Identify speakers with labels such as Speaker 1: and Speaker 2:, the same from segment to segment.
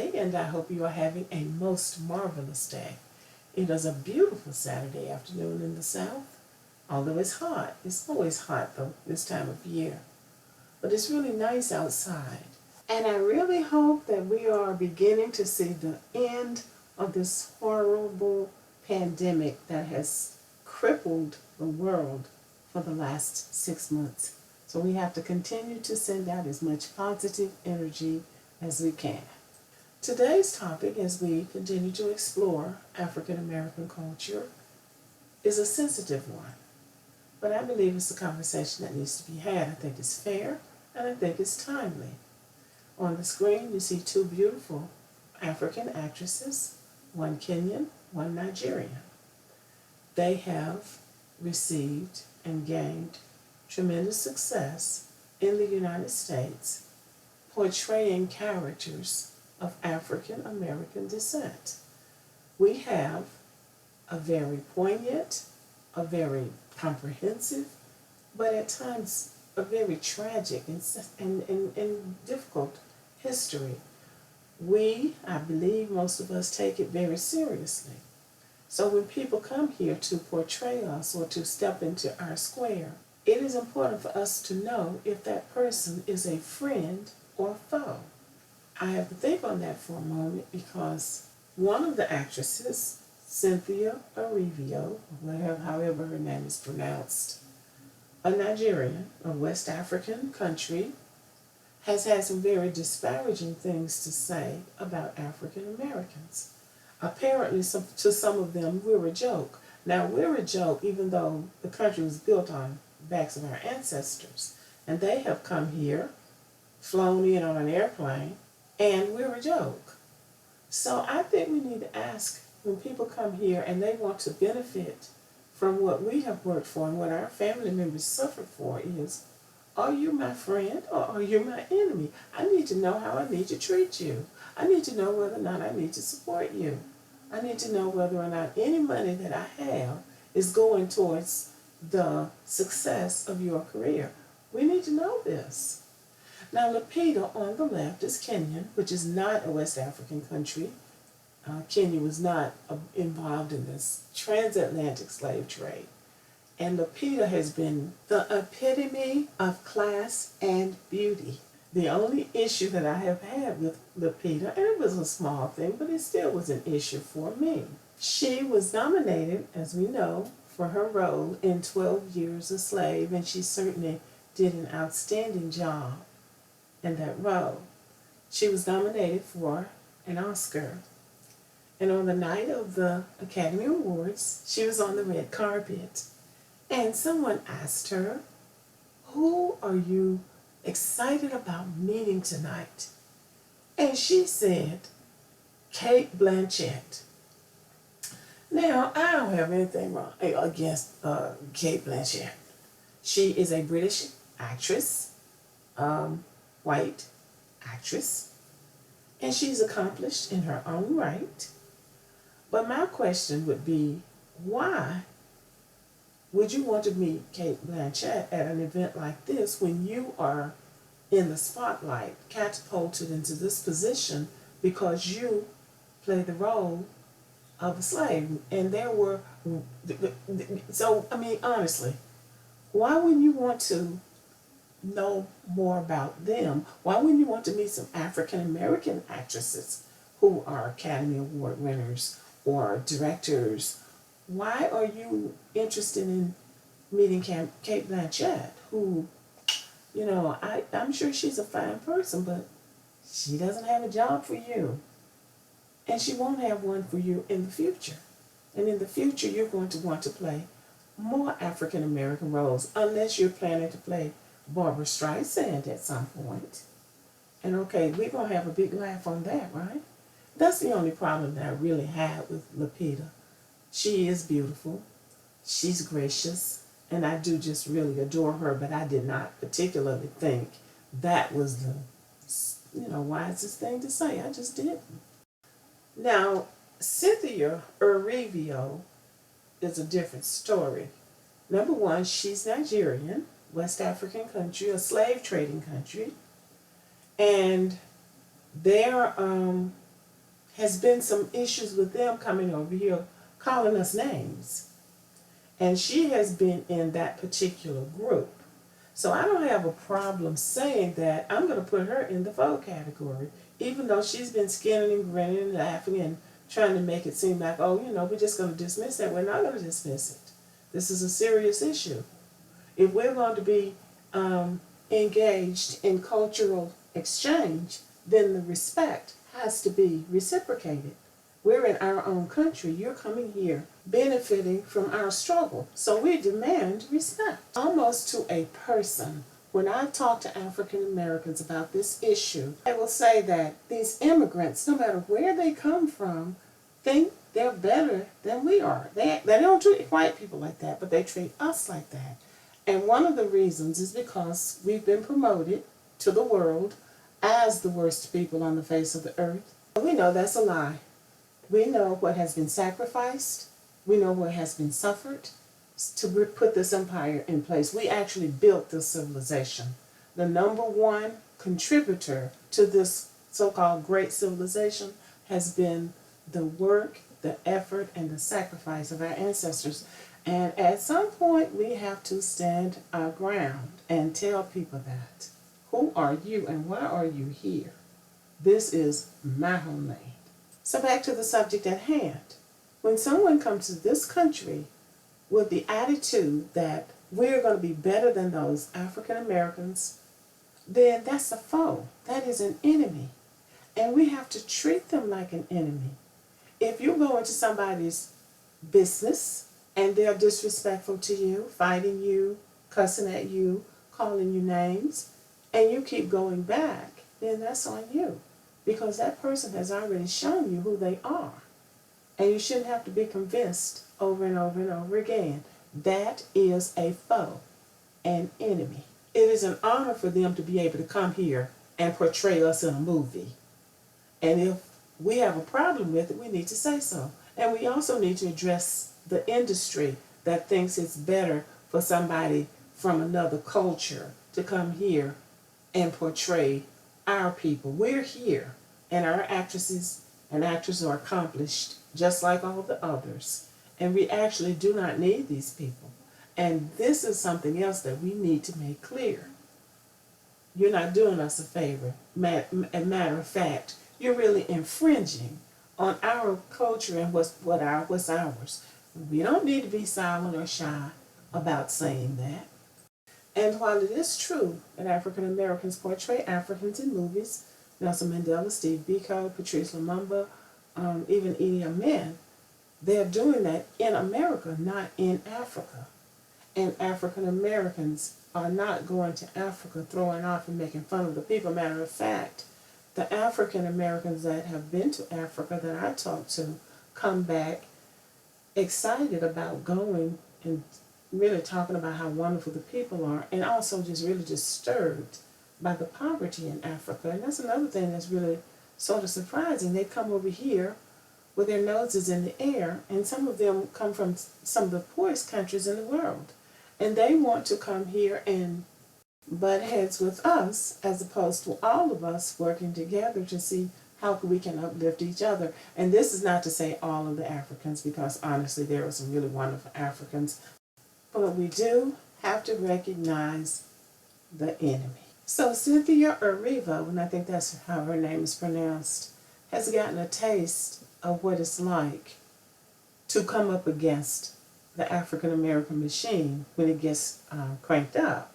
Speaker 1: day, and I hope you are having a most marvelous day. It is a beautiful Saturday afternoon in the South, although it's hot. It's always hot though this time of year, but it's really nice outside. And I really hope that we are beginning to see the end of this horrible pandemic that has crippled the world for the last 6 months. So we have to continue to send out as much positive energy as we can. Today's topic, as we continue to explore African American culture, is a sensitive one. But I believe it's a conversation that needs to be had. I think it's fair and I think it's timely. On the screen, you see two beautiful African actresses, one Kenyan, one Nigerian. They have received and gained tremendous success in the United States portraying characters of African American descent. We have a very poignant, a very comprehensive, but at times a very tragic and difficult history. I believe most of us take it very seriously. So when people come here to portray us or to step into our square, it is important for us to know if that person is a friend or foe. I have to think on that for a moment because one of the actresses, Cynthia Arivio, however her name is pronounced, a Nigerian, a West African country, has had some very disparaging things to say about African Americans. Apparently, to some of them, we're a joke. Now, we're a joke even though the country was built on the backs of our ancestors. And they have come here, flown in on an airplane, and we're a joke. So I think we need to ask when people come here and they want to benefit from what we have worked for and what our family members suffered for is, are you my friend or are you my enemy? I need to know how I need to treat you. I need to know whether or not I need to support you. I need to know whether or not any money that I have is going towards the success of your career. We need to know this. Now, Lupita on the left is Kenyan, which is not a West African country. Kenya was not involved in this transatlantic slave trade. And Lupita has been the epitome of class and beauty. The only issue that I have had with Lupita, and it was a small thing, but it still was an issue for me. She was nominated, as we know, for her role in 12 Years a Slave, and she certainly did an outstanding job in that role. She was nominated for an Oscar. And on the night of the Academy Awards, she was on the red carpet. And someone asked her, "Who are you excited about meeting tonight?" And she said, "Kate Blanchett." Now, I don't have anything wrong against Kate Blanchett. She is a British actress, white actress, and she's accomplished in her own right. But my question would be, why would you want to meet Kate Blanchett at an event like this when you are in the spotlight, catapulted into this position because you play the role of a slave? And there were, so, I mean, honestly, why wouldn't you want to know more about them? Why wouldn't you want to meet some African American actresses who are Academy Award winners or directors? Why are you interested in meeting Kate Blanchett, who, I'm sure she's a fine person, but she doesn't have a job for you. And she won't have one for you in the future. And in the future, you're going to want to play more African American roles, unless you're planning to play Barbara Streisand at some point. And okay, we're going to have a big laugh on that, right? That's the only problem that I really had with Lupita. She is beautiful, she's gracious, and I do just really adore her, but I did not particularly think that was the, wisest thing to say. I just didn't. Now, Cynthia Arivio is a different story. Number one, she's Nigerian, West African country, a slave trading country, and their has been some issues with them coming over here calling us names. And she has been in that particular group. So I don't have a problem saying that I'm going to put her in the foe category, even though she's been skinning and grinning and laughing and trying to make it seem like, oh, we're just going to dismiss that. We're not going to dismiss it. This is a serious issue. If we're going to be engaged in cultural exchange, then the respect has to be reciprocated. We're in our own country. You're coming here benefiting from our struggle. So we demand respect. Almost to a person, when I talk to African Americans about this issue, I will say that these immigrants, no matter where they come from, think they're better than we are. They don't treat white people like that, but they treat us like that. And one of the reasons is because we've been promoted to the world as the worst people on the face of the earth. We know that's a lie. We know what has been sacrificed. We know what has been suffered to put this empire in place. We actually built this civilization. The number one contributor to this so-called great civilization has been the work, the effort, and the sacrifice of our ancestors. And at some point, we have to stand our ground and tell people that. Who are you and why are you here? This is my homeland. So back to the subject at hand. When someone comes to this country with the attitude that we're going to be better than those African Americans, then that's a foe. That is an enemy. And we have to treat them like an enemy. If you go into somebody's business and they're disrespectful to you, fighting you, cussing at you, calling you names, and you keep going back, then that's on you. Because that person has already shown you who they are. And you shouldn't have to be convinced over and over and over again. That is a foe, an enemy. It is an honor for them to be able to come here and portray us in a movie. And if we have a problem with it, we need to say so. And we also need to address the industry that thinks it's better for somebody from another culture to come here and portray our people. We're here, and our actresses and actors are accomplished just like all the others. And we actually do not need these people. And this is something else that we need to make clear. You're not doing us a favor. Matter of fact, you're really infringing on our culture and what's ours. We don't need to be silent or shy about saying that. And while it is true that African Americans portray Africans in movies, Nelson Mandela, Steve Biko, Patrice Lumumba, even Idi Amin, they're doing that in America, not in Africa. And African Americans are not going to Africa throwing off and making fun of the people. Matter of fact, the African Americans that have been to Africa that I talk to come back excited about going and really talking about how wonderful the people are, and also just really disturbed by the poverty in Africa. And that's another thing that's really sort of surprising. They come over here with their noses in the air, and some of them come from some of the poorest countries in the world. And they want to come here and butt heads with us, as opposed to all of us working together to see how we can uplift each other. And this is not to say all of the Africans, because honestly there are some really wonderful Africans. But we do have to recognize the enemy. So Cynthia Erivo, and I think that's how her name is pronounced, has gotten a taste of what it's like to come up against the African American machine when it gets cranked up.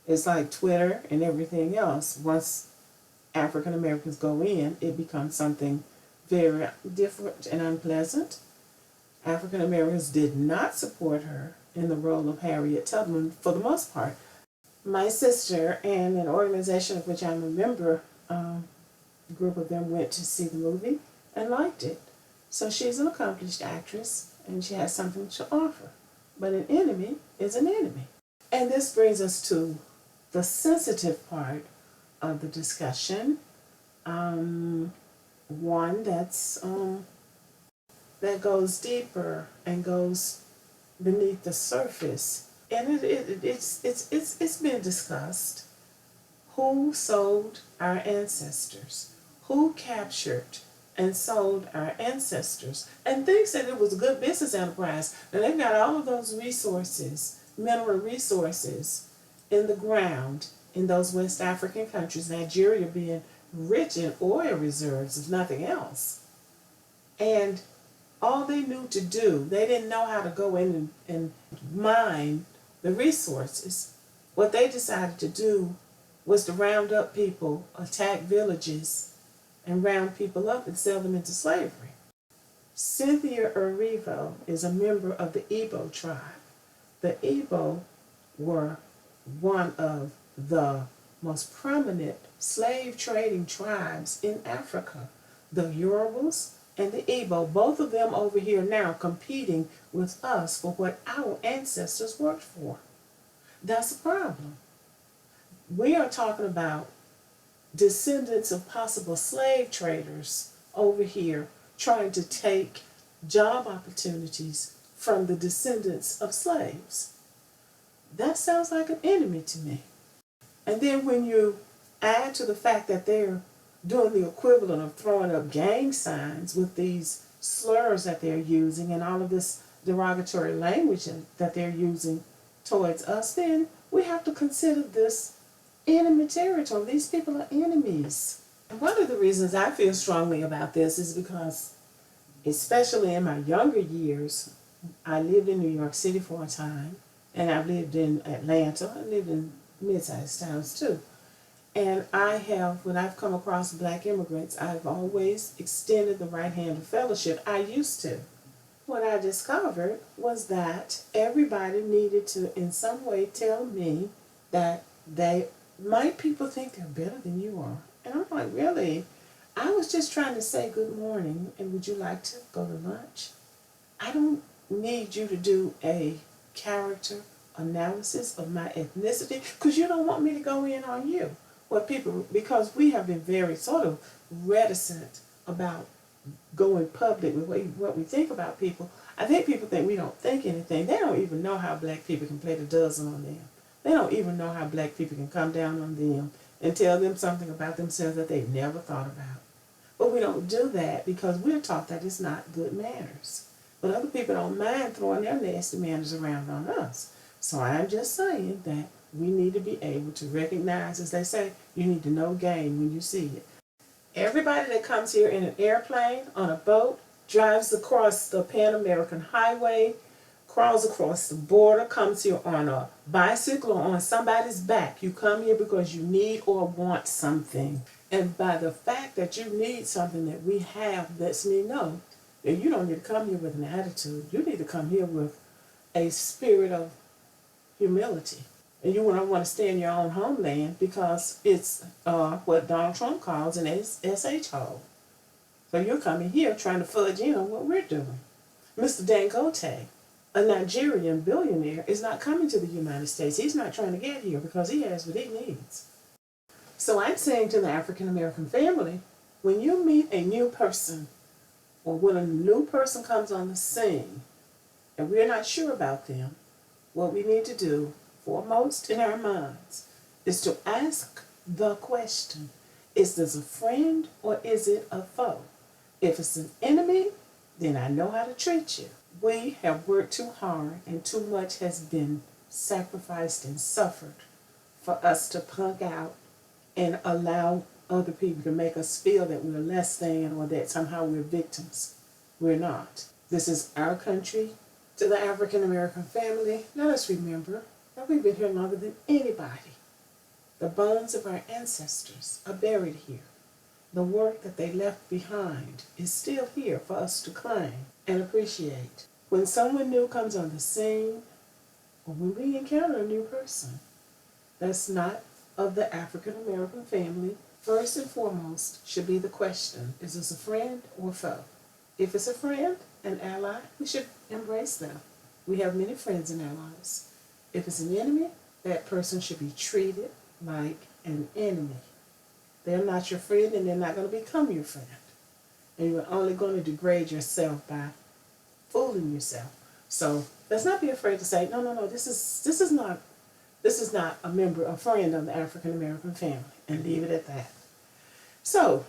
Speaker 1: It's like Twitter and everything else. Once African Americans go in, it becomes something very different and unpleasant. African Americans did not support her in the role of Harriet Tubman for the most part. My sister and an organization of which I'm a member, a group of them went to see the movie and liked it. So she's an accomplished actress and she has something to offer. But an enemy is an enemy. And this brings us to the sensitive part of the discussion. One that goes deeper and goes beneath the surface, and it's been discussed. Who sold our ancestors? Who captured and sold our ancestors and thinks that it was a good business enterprise. And they've got all of those resources, mineral resources, in the ground in those West African countries, Nigeria being rich in oil reserves, if nothing else. And all they knew to do, they didn't know how to go in and mine the resources. What they decided to do was to round up people, attack villages, and round people up and sell them into slavery. Cynthia Erivo is a member of the Igbo tribe. The Igbo were one of the most prominent slave trading tribes in Africa. The Yorubas and the Igbo, both of them over here now competing with us for what our ancestors worked for. That's a problem. We are talking about descendants of possible slave traders over here trying to take job opportunities from the descendants of slaves. That sounds like an enemy to me. And then when you add to the fact that they're doing the equivalent of throwing up gang signs with these slurs that they're using and all of this derogatory language that they're using towards us, then we have to consider this enemy territory. These people are enemies. And one of the reasons I feel strongly about this is because, especially in my younger years, I lived in New York City for a time, and I've lived in Atlanta. I lived in mid-sized towns too. And when I've come across black immigrants, I've always extended the right hand of fellowship. I used to. What I discovered was that everybody needed to, in some way, tell me that people think they're better than you are. And I'm like, really? I was just trying to say good morning, and would you like to go to lunch? I don't need you to do a character analysis of my ethnicity because you don't want me to go in on you. Because we have been very sort of reticent about going public with what we think about people. I think people think we don't think anything. They don't even know how black people can play the dozen on them. They don't even know how black people can come down on them and tell them something about themselves that they've never thought about. But we don't do that because we're taught that it's not good manners. But other people don't mind throwing their nasty manners around on us. So I'm just saying that we need to be able to recognize, as they say, you need to know game when you see it. Everybody that comes here in an airplane, on a boat, drives across the Pan American Highway, crawls across the border, comes here on a bicycle or on somebody's back. You come here because you need or want something. And by the fact that you need something that we have lets me know that you don't need to come here with an attitude. You need to come here with a spirit of humility. And you don't want to stay in your own homeland because it's what Donald Trump calls an SH hole. So you're coming here trying to fudge in on what we're doing. Mr. Dangote, a Nigerian billionaire, is not coming to the United States. He's not trying to get here because he has what he needs. So I'm saying to the African American family, when you meet a new person, or when a new person comes on the scene, and we're not sure about them, what we need to do, foremost in our minds, is to ask the question, is this a friend or is it a foe? If it's an enemy, then I know how to treat you. We have worked too hard and too much has been sacrificed and suffered for us to punk out and allow other people to make us feel that we're less than or that somehow we're victims. We're not. This is our country. To the African American family, let us remember that we've been here longer than anybody. The bones of our ancestors are buried here. The work that they left behind is still here for us to claim and appreciate. When someone new comes on the scene, or when we encounter a new person that's not of the African American family, first and foremost should be the question, is this a friend or foe? If it's a friend, an ally, we should embrace them. We have many friends and allies. If it's an enemy, that person should be treated like an enemy. They're not your friend and they're not going to become your friend. And you're only going to degrade yourself by fooling yourself. So let's not be afraid to say, no, this is not a friend of the African American family, and leave it at that. So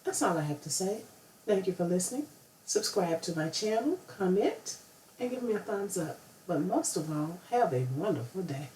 Speaker 1: that's all I have to say. Thank you for listening. Subscribe to my channel, comment, and give me a thumbs up. But most of all, have a wonderful day.